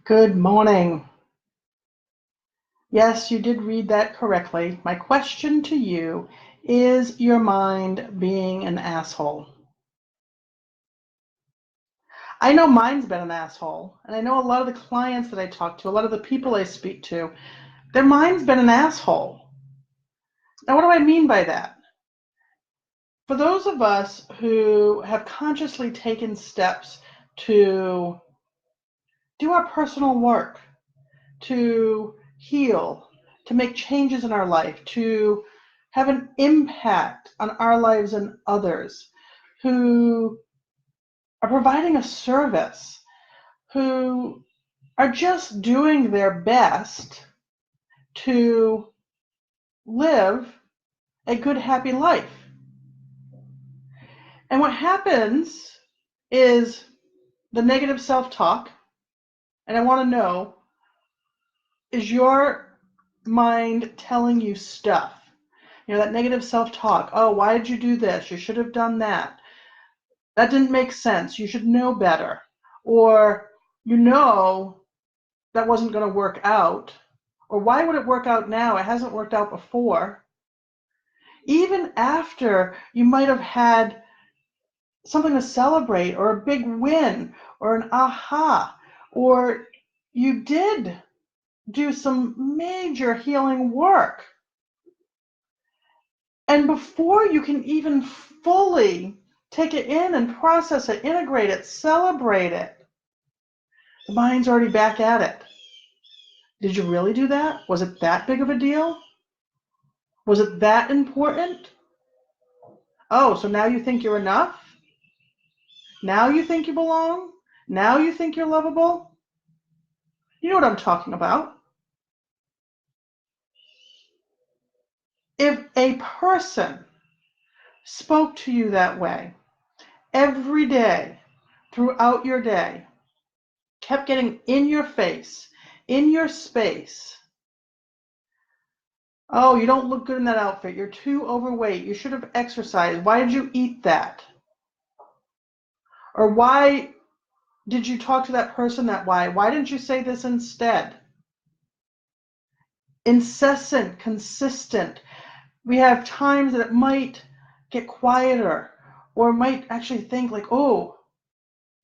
Good morning. Yes, you did read that correctly. My question to you is your mind being an asshole? I know mine's been an asshole, and I know a lot of the clients that I talk to, a lot of the people I speak to, their mind's been an asshole. Now, what do I mean by that? For those of us who have consciously taken steps to do our personal work, to heal, to make changes in our life, to have an impact on our lives and others, who are providing a service, who are just doing their best to live a good, happy life. And what happens is the negative self-talk, and I want to know, is your mind telling you stuff? That negative self-talk. Oh, why did you do this? You should have done that. That didn't make sense. You should know better. Or that wasn't going to work out. Or why would it work out now? It hasn't worked out before. Even after you might have had something to celebrate, or a big win, or an aha, or you did do some major healing work. And before you can even fully take it in and process it, integrate it, celebrate it, the mind's already back at it. Did you really do that? Was it that big of a deal? Was it that important? Oh, so now you think you're enough? Now you think you belong? Now you think you're lovable? You know what I'm talking about. If a person spoke to you that way every day throughout your day, kept getting in your face, in your space. Oh, you don't look good in that outfit. You're too overweight. You should have exercised. Why did you eat that? Or why did you talk to that person that way? Why didn't you say this instead? Incessant, consistent. We have times that it might get quieter, or might actually think like, oh,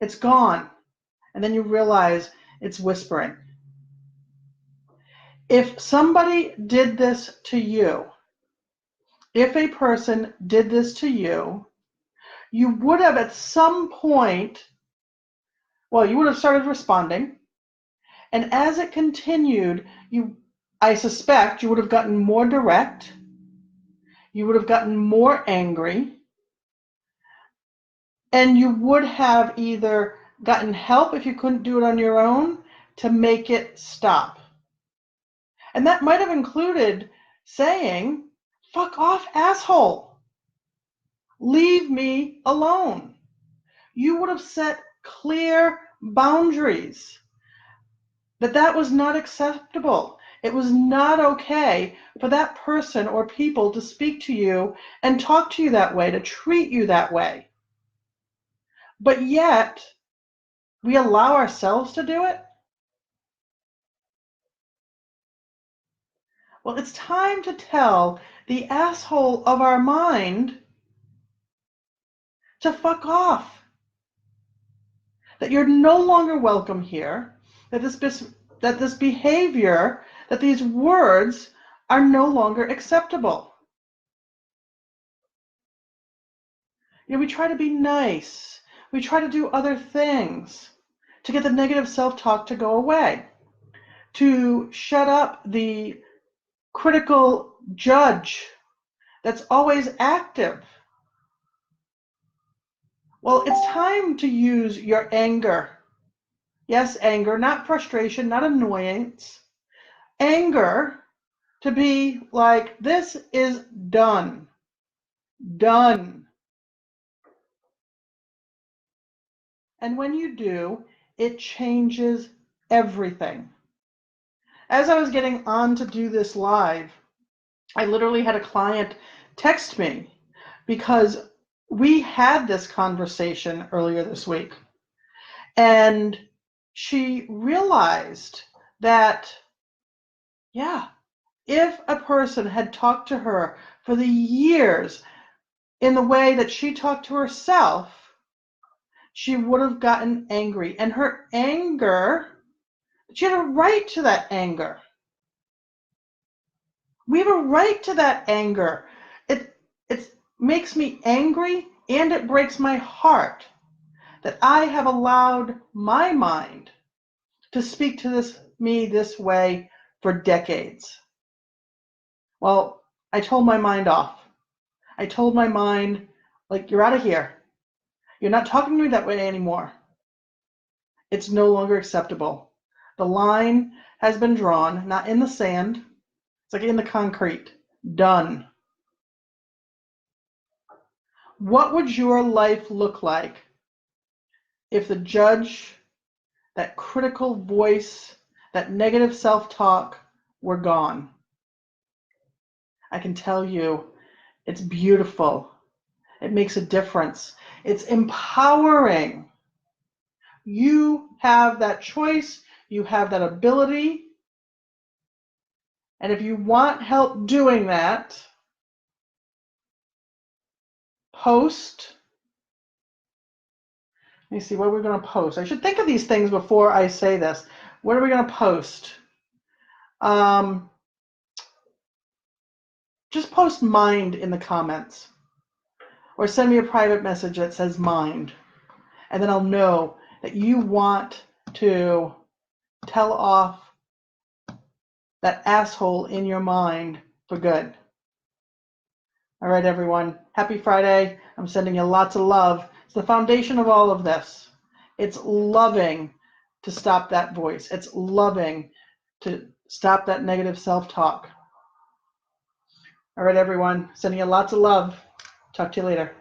it's gone. And then you realize it's whispering. If somebody did this to you, if a person did this to you, you would have at some point, you would have started responding. And as it continued, I suspect you would have gotten more direct. You would have gotten more angry. And you would have either gotten help if you couldn't do it on your own to make it stop. And that might have included saying, fuck off, asshole. Leave me alone. You would have set clear boundaries that was not acceptable. It was not okay for that person or people to speak to you and talk to you that way, to treat you that way. But yet, we allow ourselves to do it. Well, it's time to tell the asshole of our mind to fuck off. That you're no longer welcome here, that this behavior, that these words are no longer acceptable. We try to be nice. We try to do other things to get the negative self-talk to go away, to shut up the critical judge that's always active. Well, it's time to use your anger. Yes, anger, not frustration, not annoyance. Anger to be like, this is done. Done. And when you do, it changes everything. As I was getting on to do this live, I literally had a client text me because we had this conversation earlier this week. And she realized that, yeah, if a person had talked to her for the years in the way that she talked to herself, she would have gotten angry. And her anger, she had a right to that anger. We have a right to that anger. It makes me angry and it breaks my heart that I have allowed my mind to speak to me this way for decades. Well, I told my mind off. I told my mind, like, you're out of here. You're not talking to me that way anymore. It's no longer acceptable. The line has been drawn, not in the sand. It's like in the concrete. Done. What would your life look like if the judge, that critical voice, that negative self-talk were gone? I can tell you, it's beautiful. It makes a difference. It's empowering. You have that choice. You have that ability. And if you want help doing that, post. Let me see, what are we going to post? I should think of these things before I say this. What are we going to post? Just post mind in the comments. Or send me a private message that says mind. And then I'll know that you want to tell off that asshole in your mind for good. All right, everyone. Happy Friday. I'm sending you lots of love. It's the foundation of all of this. It's loving to stop that voice. It's loving to stop that negative self-talk. All right, everyone. Sending you lots of love. Talk to you later.